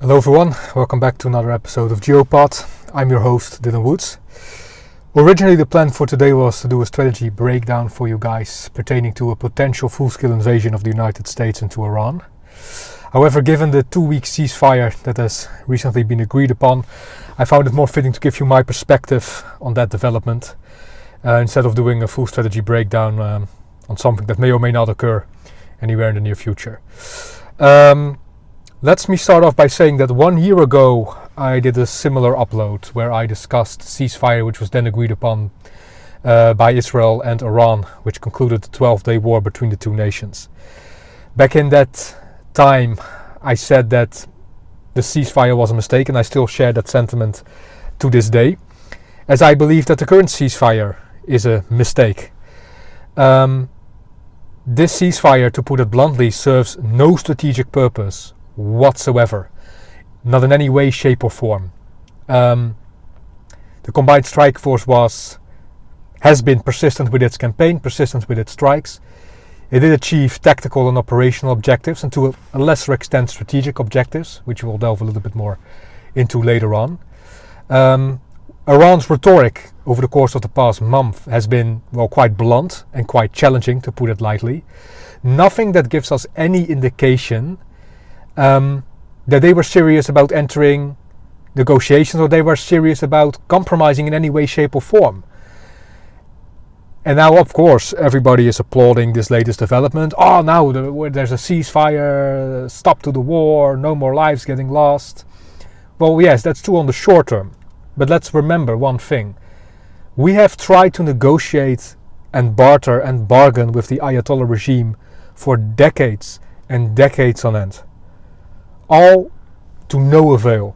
Hello everyone, welcome back to another episode of GeoPod. I'm your host, Dylan Woods. Originally the plan for today was to do a strategy breakdown for you guys pertaining to a potential full-scale invasion of the United States into Iran. However, given the 2-week ceasefire that has recently been agreed upon, I found it more fitting to give you my perspective on that development instead of doing a full strategy breakdown on something that may or may not occur anywhere in the near future. Let me start off by saying that 1 year ago I did a similar upload where I discussed ceasefire, which was then agreed upon by Israel and Iran, which concluded the 12-day war between the two nations. Back in that time I said that the ceasefire was a mistake, and I still share that sentiment to this day, as I believe that the current ceasefire is a mistake. This ceasefire, to put it bluntly, serves no strategic purpose whatsoever, not in any way, shape or form. The Combined Strike Force has been persistent with its campaign, persistent with its strikes. It did achieve tactical and operational objectives, and to a lesser extent strategic objectives, which we'll delve a little bit more into later on. Iran's rhetoric over the course of the past month has been, quite blunt and quite challenging, to put it lightly. Nothing that gives us any indication that they were serious about entering negotiations, or they were serious about compromising in any way, shape or form. And now, of course, everybody is applauding this latest development. Oh, now there's a ceasefire, stop to the war, no more lives getting lost. Well, yes, that's true on the short term. But let's remember one thing. We have tried to negotiate and barter and bargain with the Ayatollah regime for decades and decades on end. All to no avail.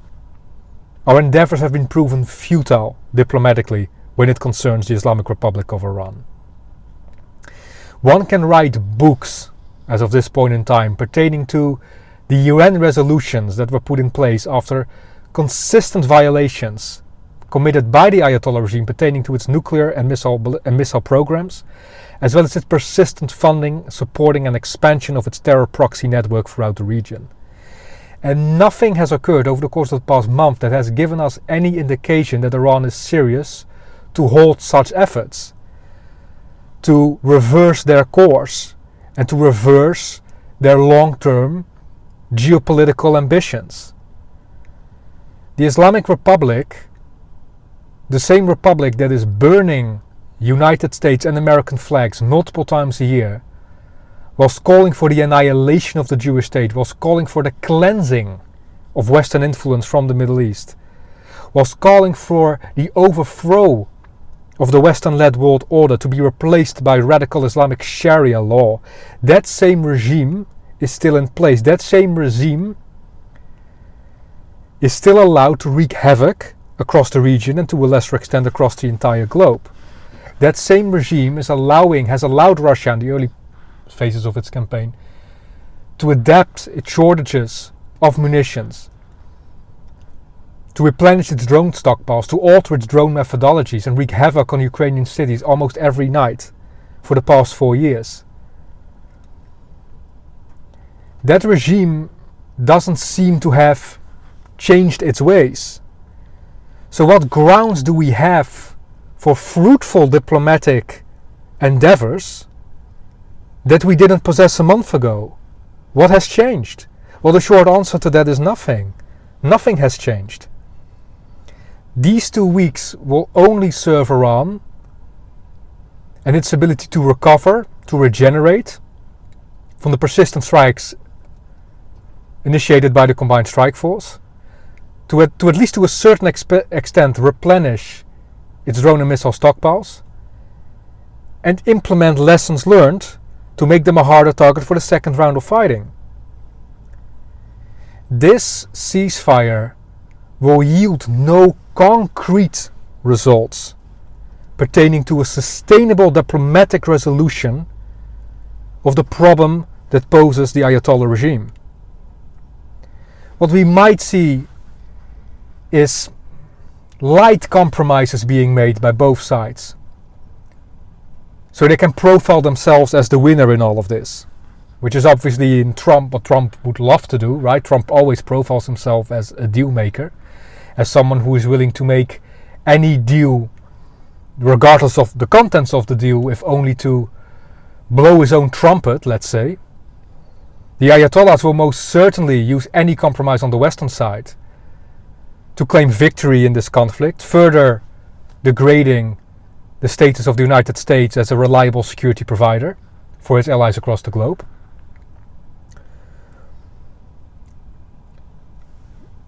Our endeavors have been proven futile diplomatically when it concerns the Islamic Republic of Iran. One can write books as of this point in time pertaining to the UN resolutions that were put in place after consistent violations committed by the Ayatollah regime pertaining to its nuclear and missile programs, as well as its persistent funding, supporting and expansion of its terror proxy network throughout the region. And nothing has occurred over the course of the past month that has given us any indication that Iran is serious to halt such efforts, to reverse their course, and to reverse their long-term geopolitical ambitions. The Islamic Republic, the same republic that is burning United States and American flags multiple times a year, whilst calling for the annihilation of the Jewish state, whilst calling for the cleansing of Western influence from the Middle East, whilst calling for the overthrow of the Western-led world order to be replaced by radical Islamic Sharia law, that same regime is still in place. That same regime is still allowed to wreak havoc across the region and to a lesser extent across the entire globe. That same regime has allowed Russia in the early phases of its campaign to adapt its shortages of munitions, to replenish its drone stockpiles, to alter its drone methodologies and wreak havoc on Ukrainian cities almost every night for the past 4 years. That regime doesn't seem to have changed its ways. So what grounds do we have for fruitful diplomatic endeavors that we didn't possess a month ago? What has changed? Well, the short answer to that is nothing. Nothing has changed. These 2 weeks will only serve Iran and its ability to recover, to regenerate from the persistent strikes initiated by the Combined Strike Force, to at least to a certain extent replenish its drone and missile stockpiles, and implement lessons learned to make them a harder target for the second round of fighting. This ceasefire will yield no concrete results pertaining to a sustainable diplomatic resolution of the problem that poses the Ayatollah regime. What we might see is light compromises being made by both sides, so they can profile themselves as the winner in all of this. which is obviously in Trump what Trump would love to do, right? Trump always profiles himself as a deal maker, as someone who is willing to make any deal, regardless of the contents of the deal, if only to blow his own trumpet, let's say. The Ayatollahs will most certainly use any compromise on the Western side to claim victory in this conflict, further degrading the status of the United States as a reliable security provider for its allies across the globe.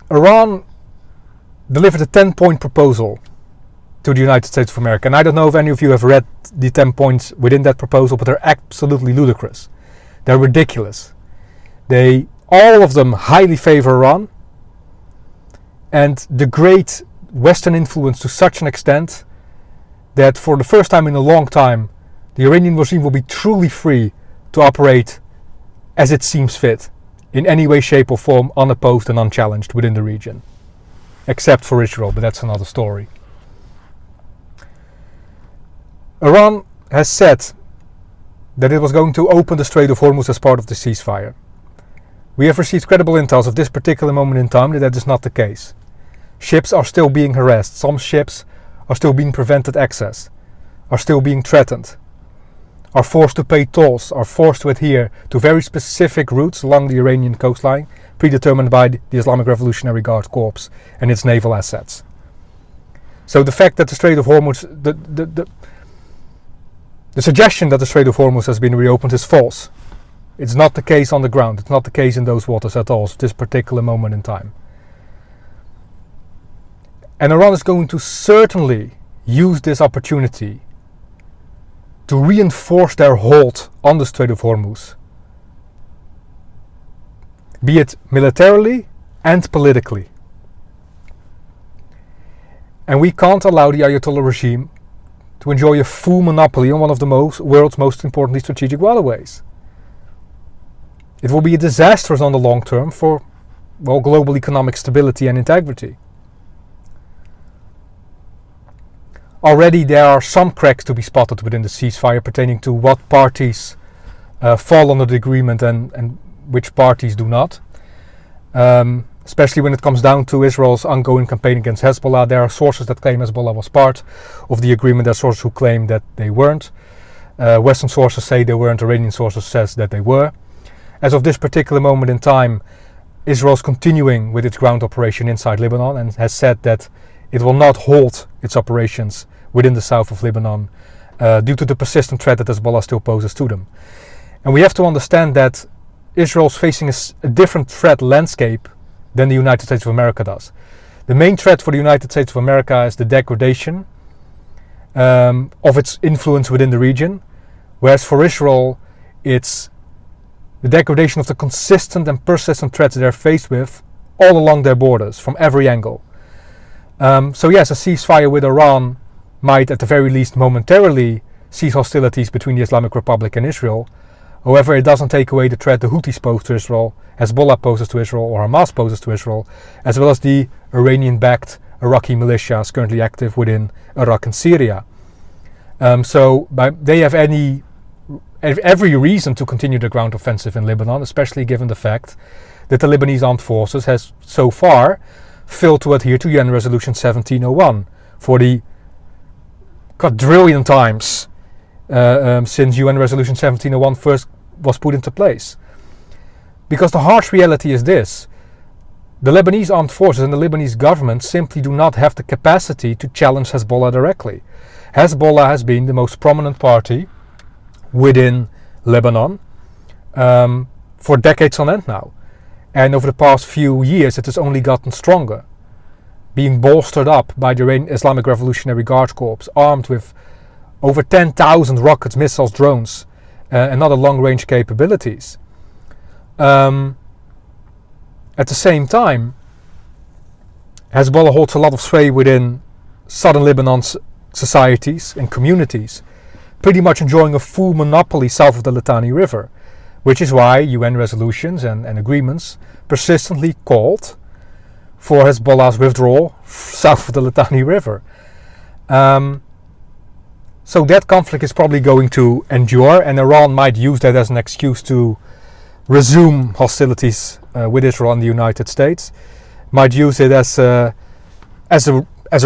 Iran delivered a 10-point proposal to the United States of America. And I don't know if any of you have read the 10 points within that proposal, but they're absolutely ludicrous. They're ridiculous. All of them highly favor Iran and degrade Western influence to such an extent that for the first time in a long time, the Iranian regime will be truly free to operate as it seems fit, in any way, shape or form, unopposed and unchallenged within the region. Except for Israel, but that's another story. Iran has said that it was going to open the Strait of Hormuz as part of the ceasefire. We have received credible intel of this particular moment in time that is not the case. Ships are still being harassed. Some ships are still being prevented access, are still being threatened, are forced to pay tolls, are forced to adhere to very specific routes along the Iranian coastline, predetermined by the Islamic Revolutionary Guard Corps and its naval assets. So the fact that the Strait of Hormuz, the suggestion that the Strait of Hormuz has been reopened is false. It's not the case on the ground. It's not the case in those waters at all at this particular moment in time. And Iran is going to certainly use this opportunity to reinforce their hold on the Strait of Hormuz, be it militarily and politically. And we can't allow the Ayatollah regime to enjoy a full monopoly on one of the world's most important strategic waterways. It will be disastrous on the long term for, well, global economic stability and integrity. Already there are some cracks to be spotted within the ceasefire pertaining to what parties fall under the agreement and which parties do not. Especially when it comes down to Israel's ongoing campaign against Hezbollah. There are sources that claim Hezbollah was part of the agreement. There are sources who claim that they weren't. Western sources say they weren't. Iranian sources says that they were. As of this particular moment in time, Israel is continuing with its ground operation inside Lebanon and has said that it will not halt its operations within the south of Lebanon due to the persistent threat that Hezbollah still poses to them. And we have to understand that Israel is facing a different threat landscape than the United States of America does. The main threat for the United States of America is the degradation of its influence within the region, whereas for Israel it's the degradation of the consistent and persistent threats they're faced with all along their borders from every angle. So yes, a ceasefire with Iran might at the very least momentarily cease hostilities between the Islamic Republic and Israel. However, it doesn't take away the threat the Houthis pose to Israel, Hezbollah poses to Israel, or Hamas poses to Israel, as well as the Iranian-backed Iraqi militias currently active within Iraq and Syria. They have every reason to continue the ground offensive in Lebanon, especially given the fact that the Lebanese armed forces has so far failed to adhere to UN Resolution 1701 for the quadrillion times since UN Resolution 1701 first was put into place. Because the harsh reality is this: the Lebanese armed forces and the Lebanese government simply do not have the capacity to challenge Hezbollah directly. Hezbollah has been the most prominent party within Lebanon for decades on end now. And over the past few years it has only gotten stronger, being bolstered up by the Islamic Revolutionary Guard Corps, armed with over 10,000 rockets, missiles, drones, and other long-range capabilities. At the same time, Hezbollah holds a lot of sway within southern Lebanon's societies and communities, pretty much enjoying a full monopoly south of the Litani River, which is why UN resolutions and agreements persistently called for Hezbollah's withdrawal south of the Litani River. So that conflict is probably going to endure, and Iran might use that as an excuse to resume hostilities with Israel and the United States, might use it as a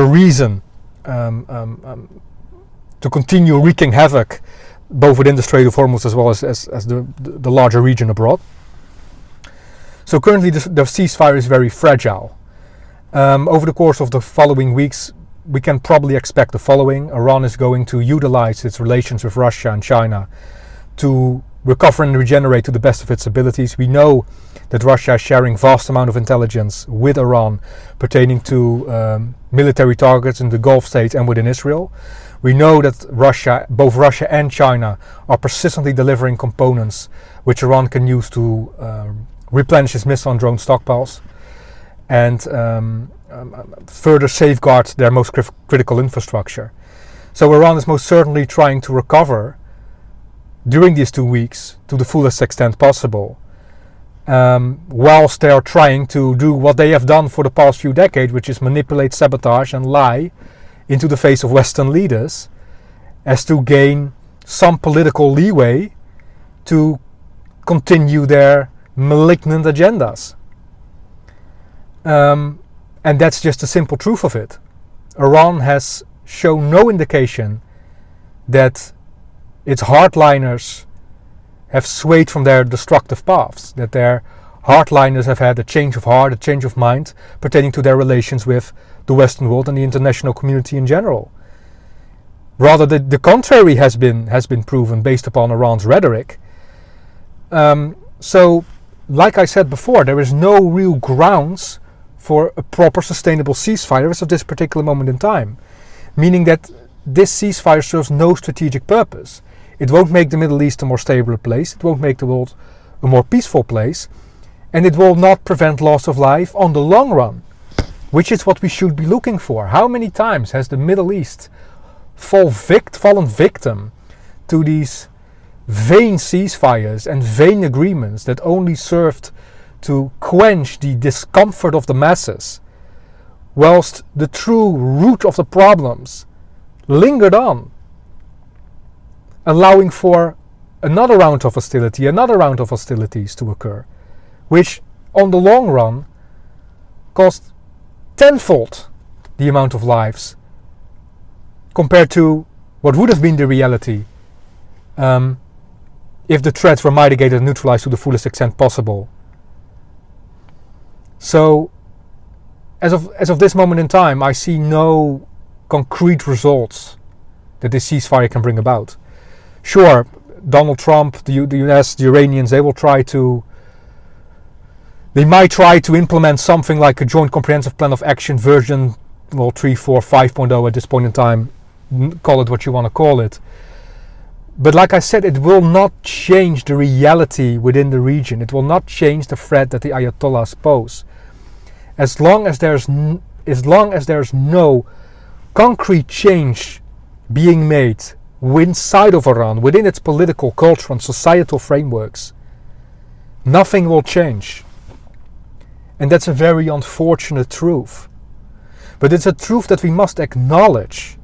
reason to continue wreaking havoc both within the Strait of Hormuz as well as the larger region abroad. So currently the ceasefire is very fragile. Over the course of the following weeks, we can probably expect the following. Iran is going to utilize its relations with Russia and China to recover and regenerate to the best of its abilities. We know that Russia is sharing vast amount of intelligence with Iran pertaining to military targets in the Gulf states and within Israel. We know that both Russia and China are persistently delivering components which Iran can use to replenish its missile and drone stockpiles and further safeguard their most critical infrastructure. So Iran is most certainly trying to recover during these 2 weeks to the fullest extent possible, whilst they are trying to do what they have done for the past few decades, which is manipulate, sabotage and lie into the face of Western leaders as to gain some political leeway to continue their malignant agendas. And that's just the simple truth of it. Iran has shown no indication that its hardliners have swayed from their destructive paths, that their hardliners have had a change of heart, a change of mind pertaining to their relations with the Western world and the international community in general. Rather, the contrary has been proven based upon Iran's rhetoric. So, like I said before, there is no real grounds for a proper sustainable ceasefire as of this particular moment in time. Meaning that this ceasefire serves no strategic purpose. It won't make the Middle East a more stable place, it won't make the world a more peaceful place, and it will not prevent loss of life on the long run, which is what we should be looking for. How many times has the Middle East fallen victim to these vain ceasefires and vain agreements that only served to quench the discomfort of the masses, whilst the true root of the problems lingered on, allowing for another round of hostilities to occur, which on the long run cost tenfold the amount of lives compared to what would have been the reality if the threats were mitigated and neutralized to the fullest extent possible. So, as of this moment in time, I see no concrete results that this ceasefire can bring about. Sure, Donald Trump, the US, the Iranians, they might try to implement something like a joint comprehensive plan of action version 3, 4, 5.0 at this point in time. Call it what you want to call it. But like I said, it will not change the reality within the region. It will not change the threat that the Ayatollahs pose. As long as there's no concrete change being made inside of Iran, within its political, cultural and societal frameworks, nothing will change. And that's a very unfortunate truth. But it's a truth that we must acknowledge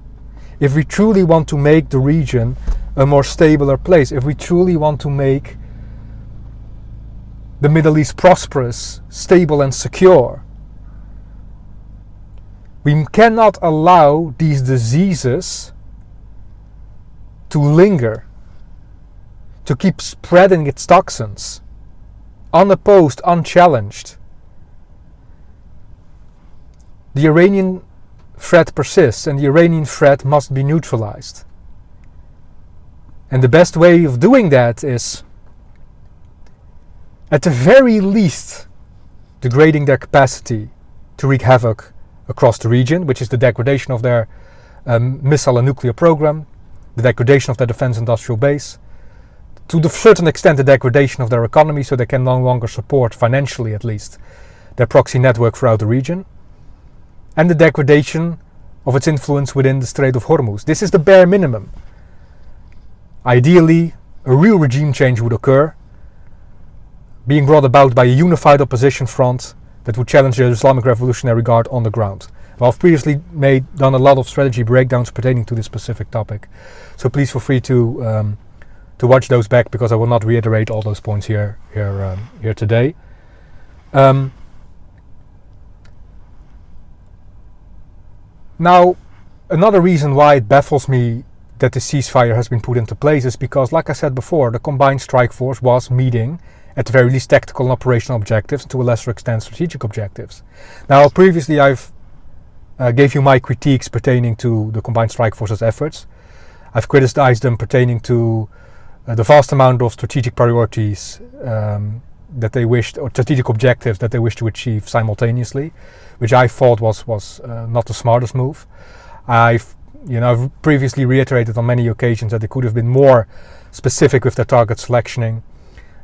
if we truly want to make the region a more stabler place, if we truly want to make the Middle East prosperous, stable and secure. We cannot allow these diseases to linger, to keep spreading its toxins, unopposed, unchallenged. The Iranian threat persists, and the Iranian threat must be neutralized. And the best way of doing that is, at the very least, degrading their capacity to wreak havoc across the region, which is the degradation of their missile and nuclear program, the degradation of their defense industrial base, to a certain extent the degradation of their economy so they can no longer support, financially at least, their proxy network throughout the region, and the degradation of its influence within the Strait of Hormuz. This is the bare minimum. Ideally, a real regime change would occur, being brought about by a unified opposition front that would challenge the Islamic Revolutionary Guard on the ground. Well, I've previously done a lot of strategy breakdowns pertaining to this specific topic, so please feel free to to watch those back, because I will not reiterate all those points here today. Now, another reason why it baffles me that the ceasefire has been put into place is because, like I said before, the combined strike force was meeting at the very least tactical and operational objectives, and to a lesser extent strategic objectives. Now, previously I've gave you my critiques pertaining to the combined strike force's efforts. I've criticized them pertaining to the vast amount of strategic priorities that they wished, or strategic objectives that they wished to achieve simultaneously, which I thought was not the smartest move. I've previously reiterated on many occasions that they could have been more specific with their target selectioning.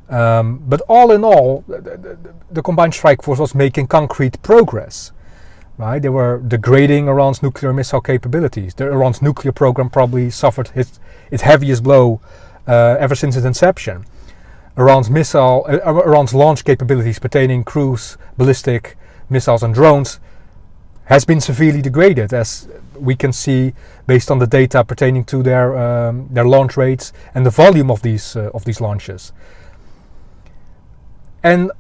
But all in all, the combined strike force was making concrete progress. Right? They were degrading Iran's nuclear missile capabilities. Iran's nuclear program probably suffered its heaviest blow ever since its inception. Iran's launch capabilities pertaining cruise, ballistic missiles and drones has been severely degraded, as we can see based on the data pertaining to their launch rates and the volume of these launches. And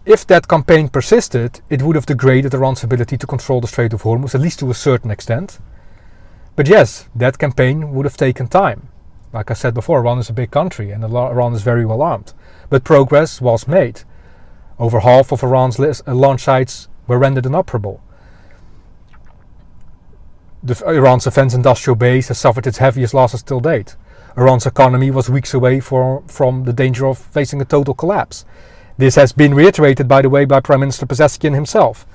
if that campaign persisted, it would have degraded Iran's ability to control the Strait of Hormuz, at least to a certain extent. But yes, that campaign would have taken time. Like I said before, Iran is a big country and Iran is very well armed. But progress was made. Over half of Iran's launch sites were rendered inoperable. Iran's defense industrial base has suffered its heaviest losses till date. Iran's economy was weeks away from the danger of facing a total collapse. This has been reiterated, by the way, by Prime Minister Pezeshkian himself.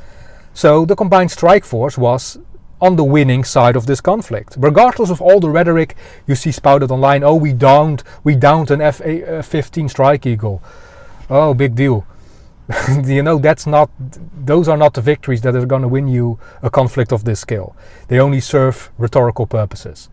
So the combined strike force was on the winning side of this conflict. Regardless of all the rhetoric you see spouted online, oh, we downed an F-15 Strike Eagle. Oh, big deal. Those are not the victories that are going to win you a conflict of this scale. They only serve rhetorical purposes.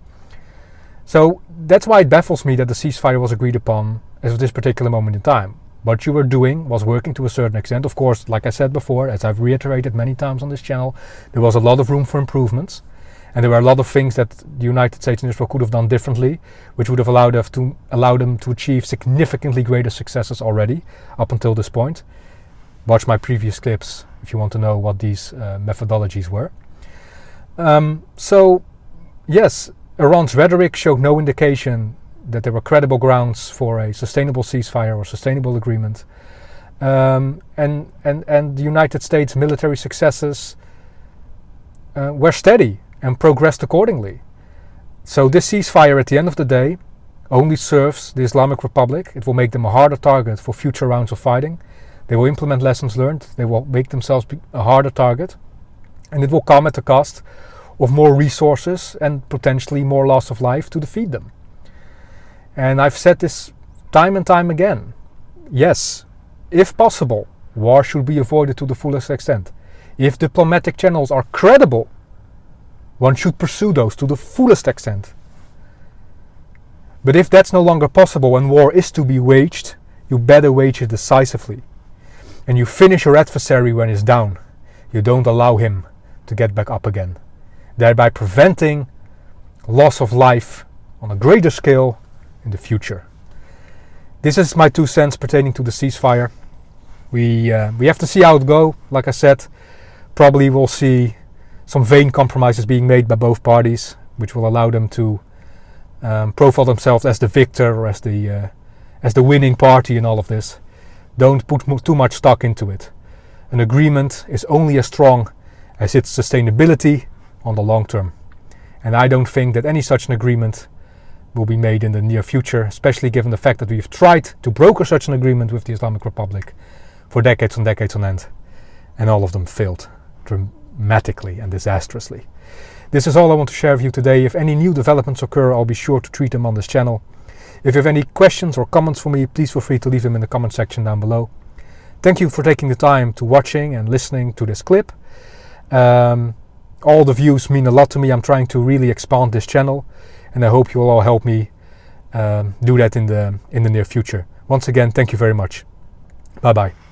So that's why it baffles me that the ceasefire was agreed upon as of this particular moment in time. What you were doing was working to a certain extent. Of course, like I said before, as I've reiterated many times on this channel, there was a lot of room for improvements. And there were a lot of things that the United States and Israel could have done differently, which would have allowed them to achieve significantly greater successes already up until this point. Watch my previous clips if you want to know what these methodologies were. So, yes, Iran's rhetoric showed no indication that there were credible grounds for a sustainable ceasefire or sustainable agreement. And the United States military successes were steady and progressed accordingly. So this ceasefire at the end of the day only serves the Islamic Republic. It will make them a harder target for future rounds of fighting. They will implement lessons learned. They will make themselves a harder target. And it will come at the cost of more resources and potentially more loss of life to defeat them. And I've said this time and time again. Yes, if possible, war should be avoided to the fullest extent. If diplomatic channels are credible, one should pursue those to the fullest extent. But if that's no longer possible and war is to be waged, you better wage it decisively. And you finish your adversary when he's down. You don't allow him to get back up again, thereby preventing loss of life on a greater scale in the future. This is my 2 cents pertaining to the ceasefire. We have to see how it goes. Like I said, probably we'll see some vain compromises being made by both parties, which will allow them to profile themselves as the victor or as the winning party in all of this. Don't put too much stock into it. An agreement is only as strong as its sustainability on the long term. And I don't think that any such an agreement will be made in the near future, especially given the fact that we've tried to broker such an agreement with the Islamic Republic for decades and decades on end, and all of them failed dramatically and disastrously. This is all I want to share with you today. If any new developments occur, I'll be sure to treat them on this channel. If you have any questions or comments for me, please feel free to leave them in the comment section down below. Thank you for taking the time to watching and listening to this clip. All the views mean a lot to me. I'm trying to really expand this channel, and I hope you will all help me do that in the near future. Once again, thank you very much. Bye bye.